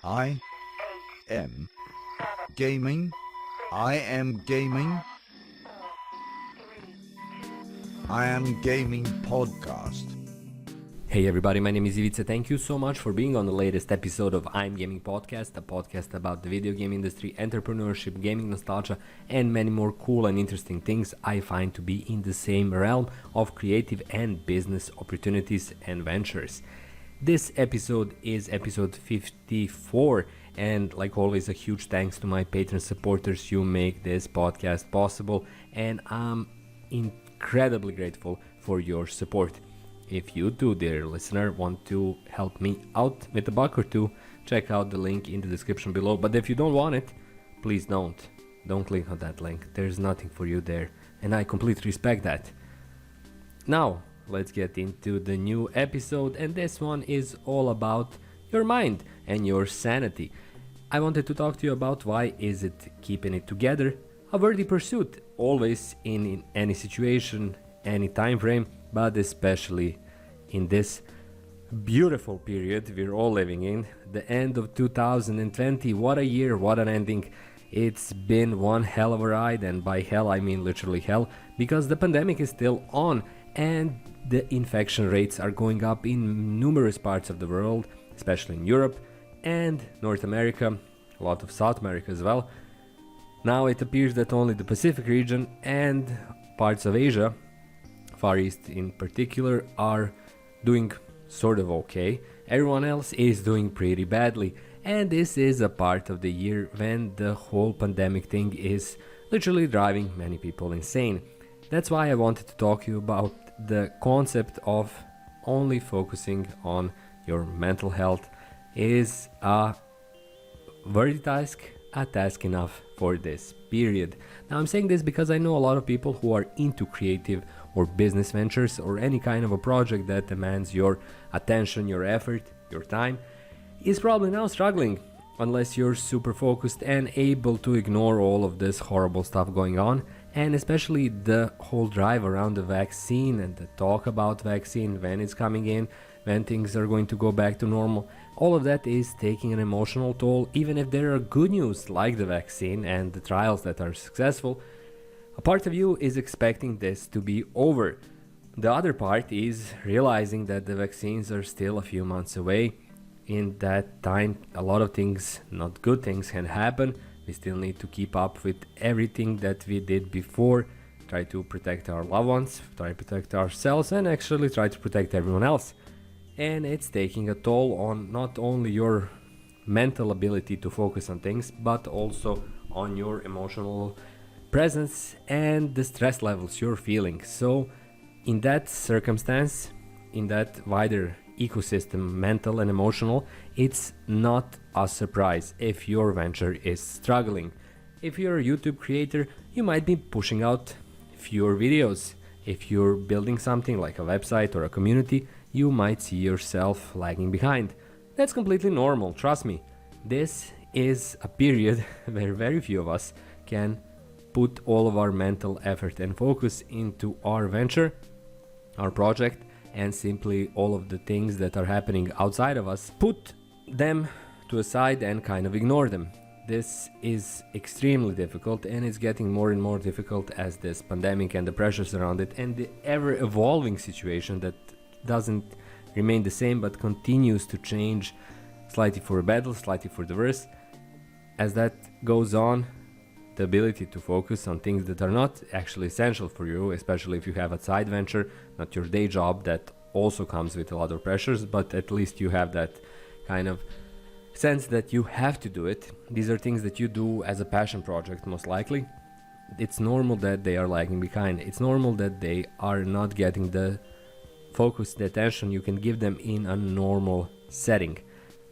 I am gaming. I am gaming. I am gaming podcast. Hey everybody, my name is Ivica. Thank you so much for being on the latest episode of I'm Gaming Podcast, a podcast about the video game industry, entrepreneurship, gaming nostalgia, and many more cool and interesting things I find to be in the same realm of creative and business opportunities and ventures. This episode is episode 54, and like always, a huge thanks to my Patreon supporters. You make this podcast possible, and I'm incredibly grateful for your support. If you too, dear listener, want to help me out with a buck or two, check out the link in the description below. But if you don't want it, please don't. Don't click on that link. There's nothing for you there, and I completely respect that. Now, let's get into the new episode, and this one is all about your mind and your sanity. I wanted to talk to you about why is it keeping it together a worthy pursuit, always in any situation, any time frame, but especially in this beautiful period we're all living in, the end of 2020. What a year, what an ending. It's been one hell of a ride, and by hell I mean literally hell, because the pandemic is still on and the infection rates are going up in numerous parts of the world, especially in Europe and North America, a lot of South America as well. Now it appears that only the Pacific region and parts of Asia, Far East in particular, are doing sort of okay. Everyone else is doing pretty badly, and this is a part of the year when the whole pandemic thing is literally driving many people insane. That's why I wanted to talk to you about the concept of only focusing on your mental health is a worthy task, a task enough for this period. Now I'm saying this because I know a lot of people who are into creative or business ventures or any kind of a project that demands your attention, your effort, your time, is probably now struggling unless you're super focused and able to ignore all of this horrible stuff going on, and especially the whole drive around the vaccine and the talk about vaccine, when it's coming in, when things are going to go back to normal. All of that is taking an emotional toll. Even if there are good news like the vaccine and the trials that are successful, a part of you is expecting this to be over. The other part is realizing that the vaccines are still a few months away. In that time, a lot of things, not good things, can happen. We still need to keep up with everything that we did before, try to protect our loved ones, try to protect ourselves, and actually try to protect everyone else. And it's taking a toll on not only your mental ability to focus on things, but also on your emotional presence and the stress levels you're feeling. So in that circumstance, in that wider ecosystem, mental and emotional, it's not a surprise if your venture is struggling. If you're a YouTube creator, you might be pushing out fewer videos. If you're building something like a website or a community, you might see yourself lagging behind. That's completely normal, trust me. This is a period where very few of us can put all of our mental effort and focus into our venture, our project, and simply all of the things that are happening outside of us, put them to a side and kind of ignore them. This is extremely difficult, and it's getting more and more difficult as this pandemic and the pressures around it and the ever-evolving situation that doesn't remain the same but continues to change slightly for the better, slightly for the worse. As that goes on, the ability to focus on things that are not actually essential for you, especially if you have a side venture, not your day job, that also comes with a lot of pressures, but at least you have that kind of sense that you have to do it. These are things that you do as a passion project, most likely. It's normal that they are lagging behind. It's normal that they are not getting the focus, the attention you can give them in a normal setting.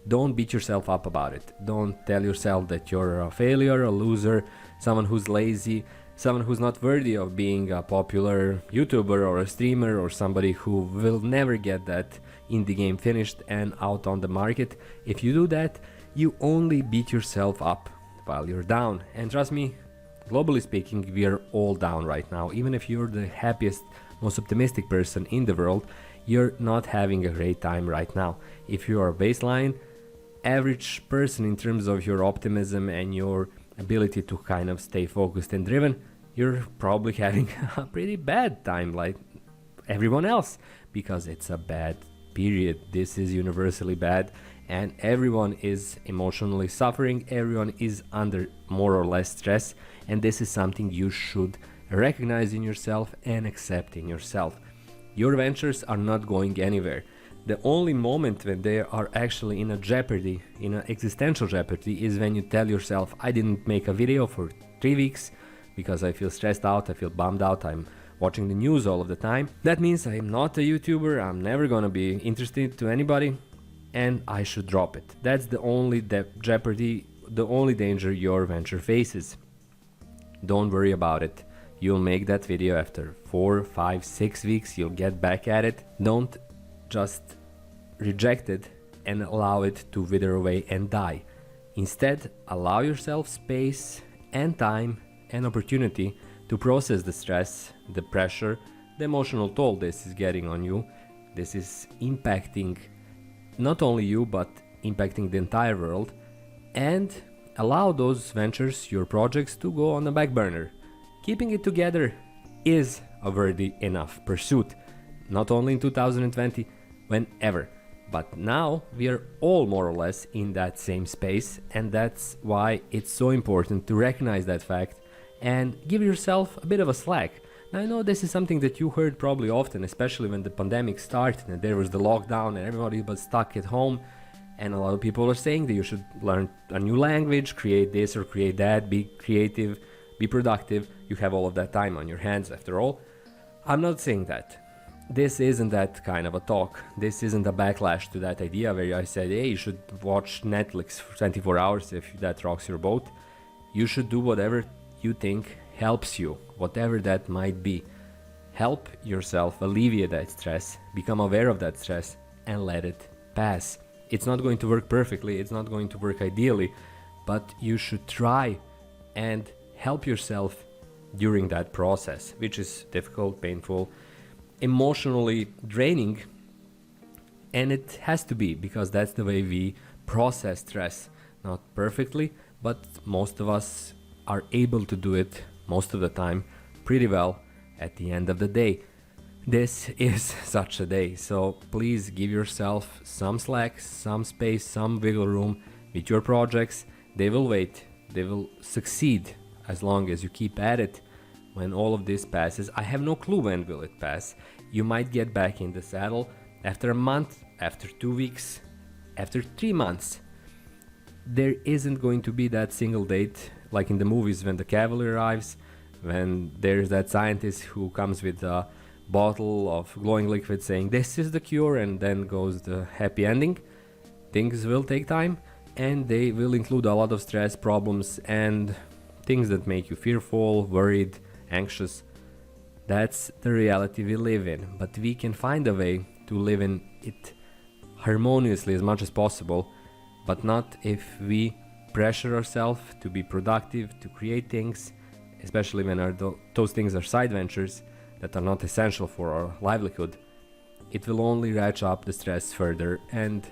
Don't beat yourself up about it. Don't tell yourself that you're a failure, a loser, someone who's lazy, someone who's not worthy of being a popular YouTuber or a streamer, or somebody who will never get that indie game finished and out on the market. If you do that, you only beat yourself up while you're down. And trust me, globally speaking, we are all down right now. Even if you're the happiest, most optimistic person in the world, you're not having a great time right now. If you are baseline, average person in terms of your optimism and your ability to kind of stay focused and driven, you're probably having a pretty bad time like everyone else, because it's a bad period. This is universally bad, and everyone is emotionally suffering, everyone is under more or less stress, and this is something you should recognize in yourself and accept in yourself. Your ventures are not going anywhere. The only moment when they are actually in a jeopardy, in an existential jeopardy, is when you tell yourself, I didn't make a video for 3 weeks because I feel stressed out, I feel bummed out, I'm watching the news all of the time. That means I'm not a YouTuber, I'm never gonna be interested to anybody, and I should drop it. That's the only jeopardy, the only danger your venture faces. Don't worry about it. You'll make that video after 4, 5, 6 weeks, you'll get back at it. Don't just reject it and allow it to wither away and die. Instead, allow yourself space and time and opportunity to process the stress, the pressure, the emotional toll this is getting on you. This is impacting not only you, but impacting the entire world. And allow those ventures, your projects, to go on the back burner. Keeping it together is a worthy enough pursuit, not only in 2020, whenever. But now we are all more or less in that same space, and that's why it's so important to recognize that fact and give yourself a bit of a slack. Now, I know this is something that you heard probably often, especially when the pandemic started and there was the lockdown and everybody was stuck at home, and a lot of people are saying that you should learn a new language, create this or create that, be creative, be productive. You have all of that time on your hands after all. I'm not saying that. This isn't that kind of a talk. This isn't a backlash to that idea where I said, hey, you should watch Netflix for 24 hours if that rocks your boat. You should do whatever you think helps you, whatever that might be. Help yourself alleviate that stress, become aware of that stress, and let it pass. It's not going to work perfectly, it's not going to work ideally, but you should try and help yourself during that process, which is difficult, painful, emotionally draining, and it has to be, because that's the way we process stress. Not perfectly, but most of us are able to do it most of the time pretty well at the end of the day. This is such a day, so please give yourself some slack, some space, some wiggle room with your projects. They will wait, they will succeed as long as you keep at it. When all of this passes, I have no clue when will it pass. You might get back in the saddle after a month, after 2 weeks, after 3 months. There isn't going to be that single date like in the movies when the cavalry arrives, when there's that scientist who comes with a bottle of glowing liquid saying this is the cure, and then goes the happy ending. Things will take time, and they will include a lot of stress, problems, and things that make you fearful, worried, anxious. That's the reality we live in, but we can find a way to live in it harmoniously as much as possible, but not if we pressure ourselves to be productive, to create things, especially when those things are side ventures that are not essential for our livelihood. It will only ratchet up the stress further and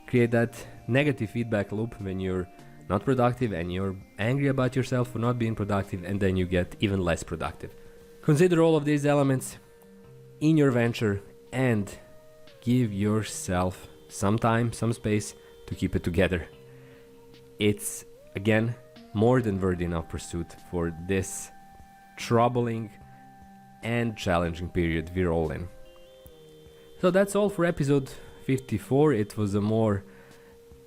create that negative feedback loop when you're not productive and you're angry about yourself for not being productive, and then you get even less productive. Consider all of these elements in your venture and give yourself some time, some space to keep it together. It's, again, more than worthy enough pursuit for this troubling and challenging period we're all in. So that's all for episode 54. It was a more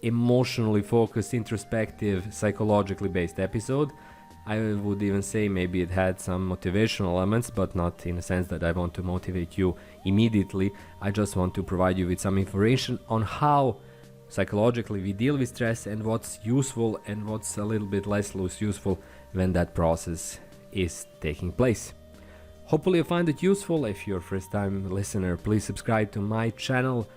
emotionally focused, introspective, psychologically based episode. I would even say maybe it had some motivational elements, but not in a sense that I want to motivate you immediately. I just want to provide you with some information on how psychologically we deal with stress and what's useful and what's a little bit less useful when that process is taking place. Hopefully you find it useful. If you're a first time listener, please subscribe to my channel.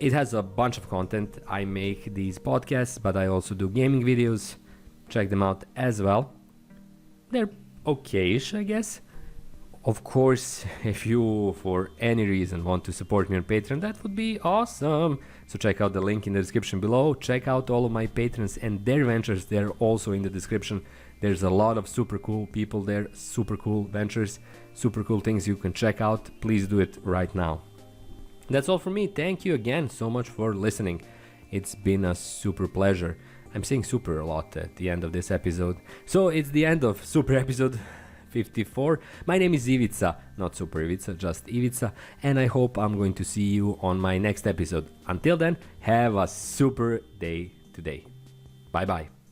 It has a bunch of content. I make these podcasts, but I also do gaming videos. Check them out as well. They're okay-ish, I guess. Of course, if you for any reason want to support me on Patreon, that would be awesome. So check out the link in the description below. Check out all of my patrons and their ventures. They're also in the description. There's a lot of super cool people there, super cool ventures, super cool things you can check out. Please do it right now. That's all from me. Thank you again so much for listening. It's been a super pleasure. I'm saying super a lot at the end of this episode. So it's the end of super episode 54. My name is Ivica, not Super Ivica, just Ivica, and I hope I'm going to see you on my next episode. Until then, have a super day today. Bye bye.